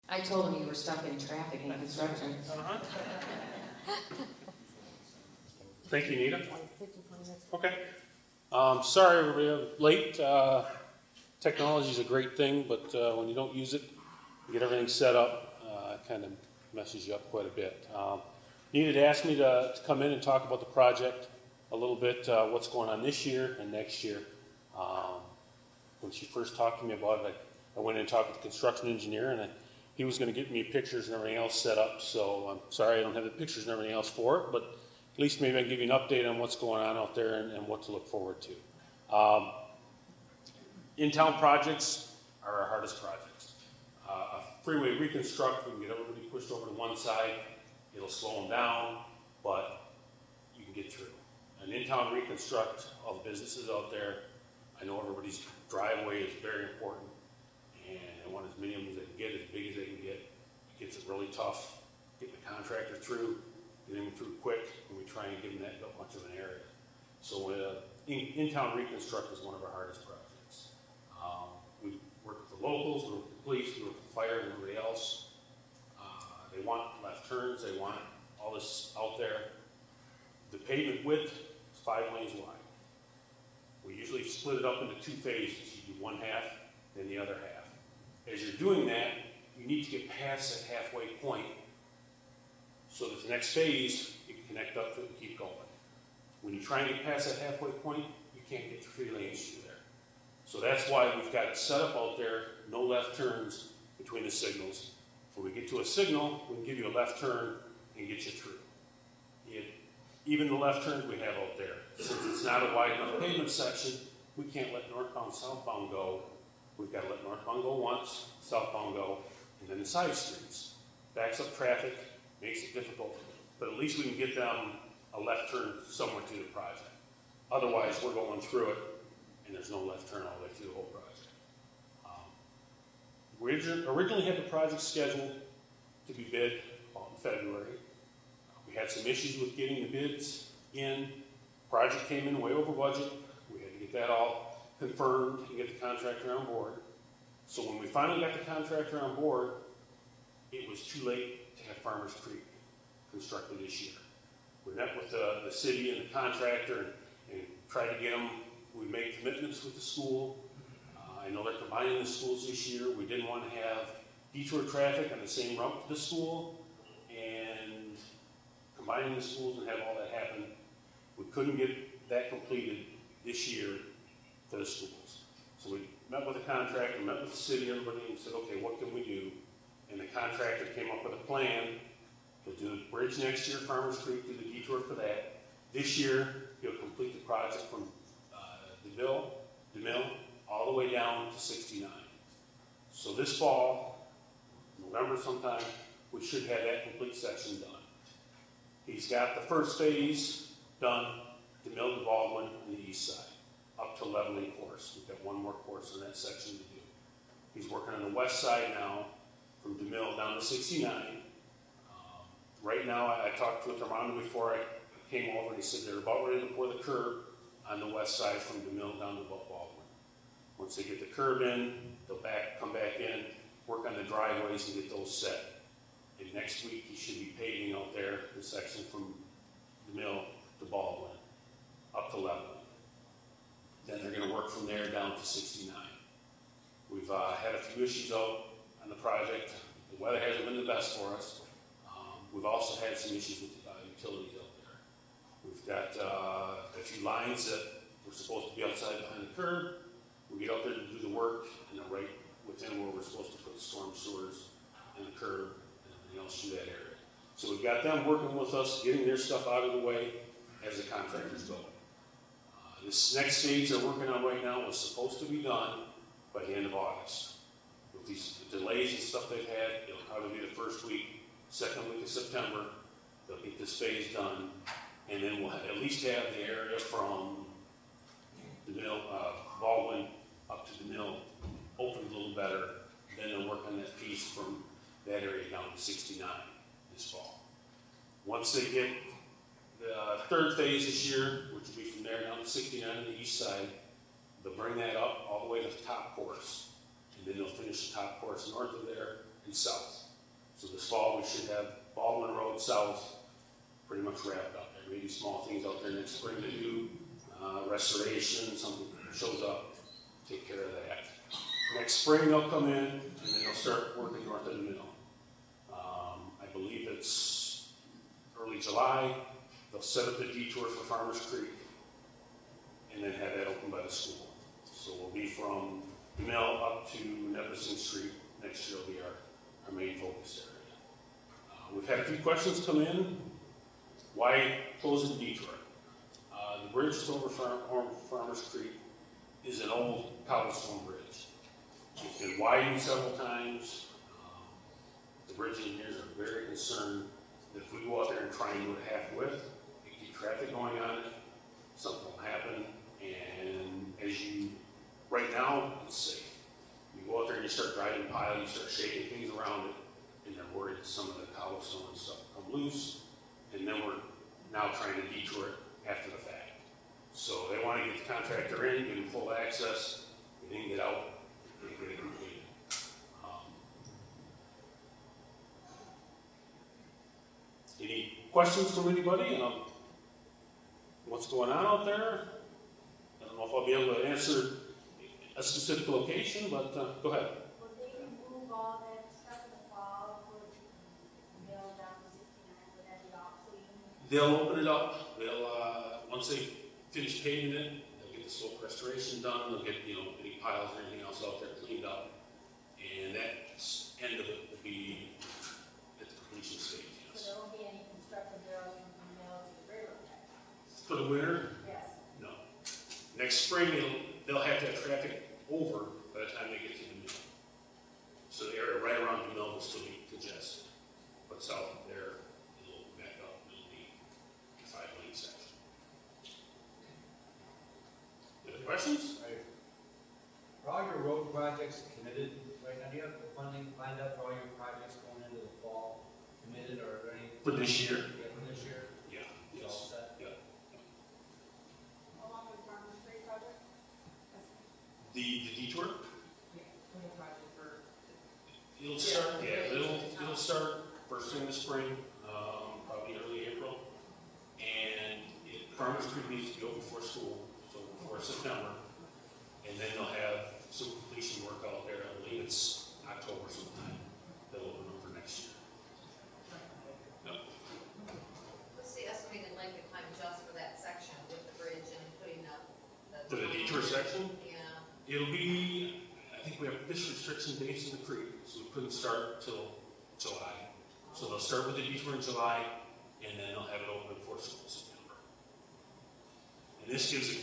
I told him you were stuck in traffic and construction. Thank you, Nita. Okay. Sorry we're late. Technology is a great thing, but when you don't use it, you get everything set up, it kind of messes you up quite a bit. Nita asked me to come in and talk about the project a little bit, what's going on this year and next year. When she first talked to me about it, I went in and talked with the construction engineer, and he was going to get me pictures and everything else set up. So I'm sorry I don't have the pictures and everything else for it, but at least maybe I can give you an update on what's going on out there and what to look forward to. In-town projects are our hardest projects. A freeway reconstruct, we can get everybody pushed over to one side. It'll slow them down, but you can get through. An in-town reconstruct, all the businesses out there, I know everybody's driveway is very important, and I want as many of them as they can get, as big as they can get. It gets it really tough, getting the contractor through, getting them through quick, and we try and give them that much of an area. So in-town reconstruct is one of our hardest projects. We work with the locals, we work with the police, we work with the fire and everybody else. They want left turns, they want all this out there. The pavement width is 5 lanes wide. We usually split it up into 2 phases. You do one half, then the other half. As you're doing that, you need to get past that halfway point so that the next phase, you can connect up to it and keep going. When you try and get past that halfway point, you can't get 3 lanes through there. So that's why we've got it set up out there, no left turns between the signals. When we get to a signal, we can give you a left turn and get you through. Even the left turns we have out there, since it's not a wide enough pavement section, we can't let northbound, southbound go. We've got to let northbound go once, southbound go, and then the side streets. Backs up traffic, makes it difficult, but at least we can get them a left turn somewhere through the project. Otherwise, we're going through it, and there's no left turn all the way through the whole project. We originally had the project scheduled to be bid in February. We had some issues with getting the bids in. Project came in way over budget. We had to get that all confirmed and get the contractor on board. So when we finally got the contractor on board, it was too late to have Farmers Creek constructed this year. We met with the city and the contractor and tried to get them. We made commitments with the school. I know they're combining the schools this year. We didn't want to have detour traffic on the same route to the school and combining the schools and have all that happen. We couldn't get that completed this year for the schools. So we met with the contractor, met with the city, everybody, and said, okay, what can we do? And the contractor came up with a plan to do the bridge next year, Farmers Creek, do the detour for that. This year, he'll complete the project from DeMille, all the way down to 69. So this fall, November sometime, we should have that complete section done. He's got the first phase done, DeMille to Baldwin on the east side, up to 11-lane course. We've got one more course on that section to do. He's working on the west side now, from DeMille down to 69. Right now, I talked with Armando before I came over, and he said they're about ready to pour the curb on the west side from DeMille down to Baldwin. Once they get the curb in, they'll come back in, work on the driveways and get those set. And next week, he should be paving out there the section from DeMille to Baldwin, up to level. Then they're going to work from there down to 69. We've had a few issues out on the project. The weather hasn't been the best for us. We've also had some issues with utilities out there. We've got a few lines that were supposed to be outside behind the curb. We get out there to do the work, and they're right within where we're supposed to put the storm sewers and the curb and everything else through that area. So we've got them working with us, getting their stuff out of the way as the contractors go. This next stage they're working on right now was supposed to be done by the end of August. With these delays and stuff they've had, it'll probably be the first week, second week of September. They'll get this phase done, and then we'll at least have the area from Baldwin up to DeMille opened a little better. Then they'll work on that piece from that area down to 69 this fall. Once they get the third phase this year, which will be from there down to 69 on the east side, they'll bring that up all the way to the top course. And then they'll finish the top course north of there and south. So this fall, we should have Baldwin Road South pretty much wrapped up. There may be small things out there next spring to do, restoration, something shows up, take care of that. Next spring, they'll come in, and then they'll start working north of the mill. I believe it's early July. They'll set up the detour for Farmers Creek, and then have that open by the school. So we'll be from the mill up to Neverson Street. Next year will be our main focus area. We've had a few questions come in. Why close the detour? The bridge over Farmers Creek is an old cobblestone bridge. It's been widened several times. The bridge engineers are very concerned that if we go out there and try and do it half-width, and keep traffic going on it, something will happen. And as you, right now, it's safe. You go out there and you start driving the pile, you start shaking things around it, and they're worried that some of the cobblestone and stuff will come loose, and then we're now trying to detour it after the fact. So they want to get the contractor in, give him full access, and then get out and get it completed. Any questions from anybody on what's going on out there? I don't know if I'll be able to answer a specific location, but go ahead. Will they remove all that stuff in the fall for the mill down to 69? Would that be obsolete? They'll open it up. They'll once they finish paving it, they'll get the slope restoration done. They'll get any piles or anything else out there cleaned up, and that end of it will be at the completion stage. Yes. So there won't be any constructive barrels from the mill to the railroad track? For the winter, Yes. no. Next spring, they'll have to have traffic over by the time they get to the mill. So the area right around the mill will still be congested, but south of there, it'll open back up. It'll be a 5-lane section. Any questions? Are all your road projects committed right now? Do you have the funding lined up for all your projects going into the fall? Committed or are there any? For this year? Yeah, for this year? Yeah. It's all set? Yeah. Along with Farmers Creek project? The detour? For the project for. It'll start, it'll start first thing in the spring, probably early April. And Farmers Creek needs to be open before school, so before September. And then they'll have some completion work out there. I believe it's October sometime. They'll open up for next year. Yep. What's the estimated length of time just for that section with the bridge and putting up the... For the detour section? Yeah. It'll be, I think we have fish restriction dates in the creek, so we couldn't start till July. So they'll start with the detour in July, and then they'll have it open before school in September. And this gives the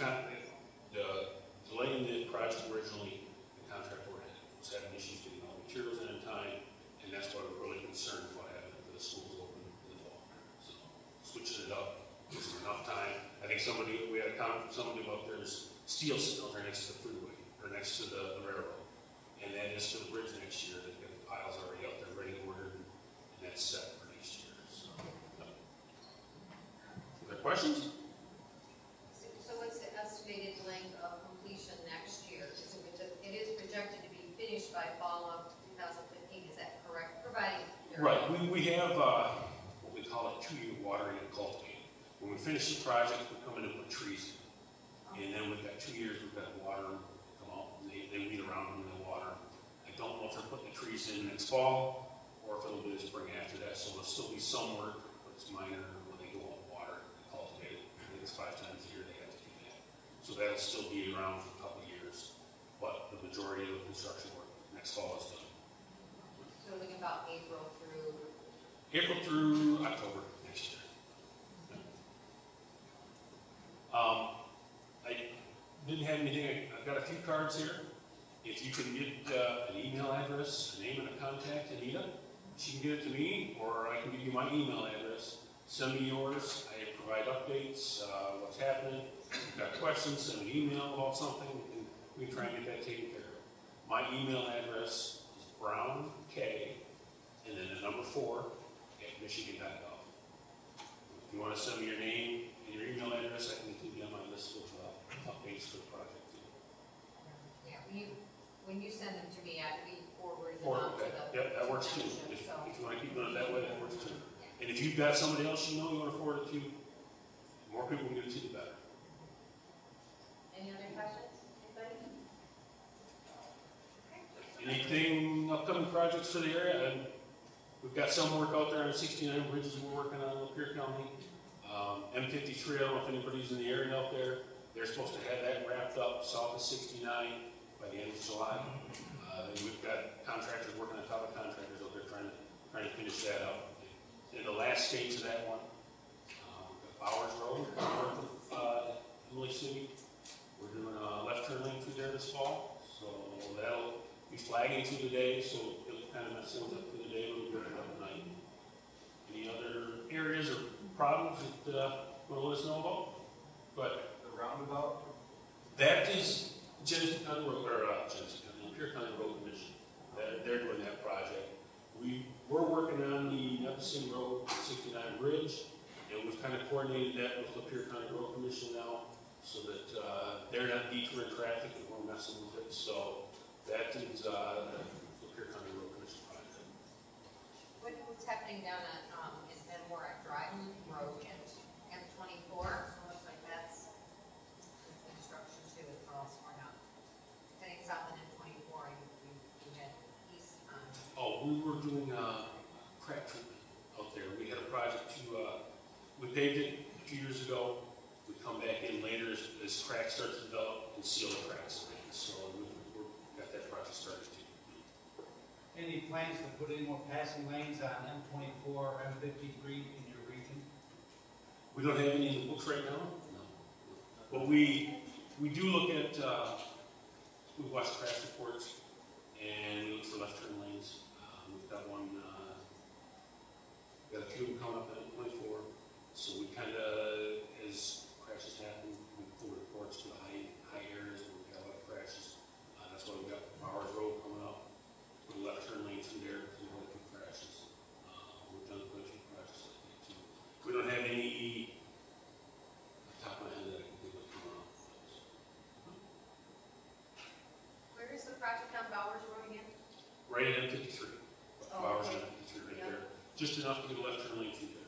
delay in the project originally, the contractor was having issues getting all the materials in time, and that's why we're really concerned about having it for the schools open in the fall. So switching it up, gives them enough time. I think we had a comment from somebody about there's steel sitting out there next to the freeway, or next to the railroad. And that is for the bridge next year. They've got the piles already out there ready ordered, and that's set for next year. So, Other questions? So what's the estimated length of completion next year? It is projected to be finished by fall of 2015, is that correct? Providing... Right, we have what we call a 2-year watering and cultivating. When we finish the project, we come in and put trees in. And then we've got 2 years, we've got to water them, come out, and they weed around them and they water them. I don't know if they're putting the trees in next fall, or if it'll be the spring after that, so there'll still be some work, but it's minor when they go out and water and cultivate it. I think it's 5 times a year they have to do that. So that'll still be around for a couple of years, but the majority of the construction work next fall is done. So looking about April through October next year. I didn't have anything. I've got a few cards here. If you can get an email address, a name and a contact, Anita, she can get it to me, or I can give you my email address. Send me yours. I provide updates, what's happening. If you've got questions, send me an email about something, and we can try and get that taken care of. My email address is brownk, and then the number 4 at michigan.gov. If you want to send me your name and your email address, I can include you on my list of updates for the project. Yeah, when you send them to me, I forward them on to the... Yep, that works too. township, If so- you want to keep doing it that way, that works too. And if you've got somebody else you know you want to forward it to, the more people can get it to, the better. Any other questions? Anybody? Anything, upcoming projects for the area? And we've got some work out there on 69 bridges we're working on in Lapeer County. M53, I don't know if anybody's in the area out there. They're supposed to have that wrapped up south of 69 by the end of July. And we've got contractors working on top of contractors out there trying to finish that up. In the last stage of that one, Bowers Road, north of Emily City. We're doing a left turn lane through there this fall. So that'll be flagging through the day, so it'll kind of mess things up through the day, a little bit at night. Any other areas or problems that you want to let us know about? But The roundabout, that is Genesee County Road, or Lapeer County Road Commission. They're doing that project. We're working on the Neptune Road 69 Bridge, and we've kind of coordinated that with Lapeer County Road Commission now, so that they're not detouring traffic and we're messing with it. So that is the Lapeer County Road Commission project. What's happening down at, in Memoir Drive Road and M24? Looks like that's construction too as well, so we're not heading south on M24, you head east on. Oh, we were doing crack treatment out there. We had a project we paved it a few years ago. We come back in later as cracks start to develop and seal the cracks. So we've got that project started too. any plans to put any more passing lanes on M24 or M53 in your region? We don't have any in the books right now. No. But we do look at, we watch crash reports and we look for left turn lanes. We've got one, we've got a few of them coming up at 24. So we kind of, as crashes happen, we pull reports to the high areas where we've got a lot of crashes. That's why we've got Bowers Road coming up. Put a left turn lane through there because we've had a few crashes. We've done quite a few projects like that too. We don't have any, top of my head that I can think of coming up. Where is the project on Bowers Road again? Right at M53. Oh, Bowers okay. at M53 right Yeah. there. Just enough to get a left turn lane through there.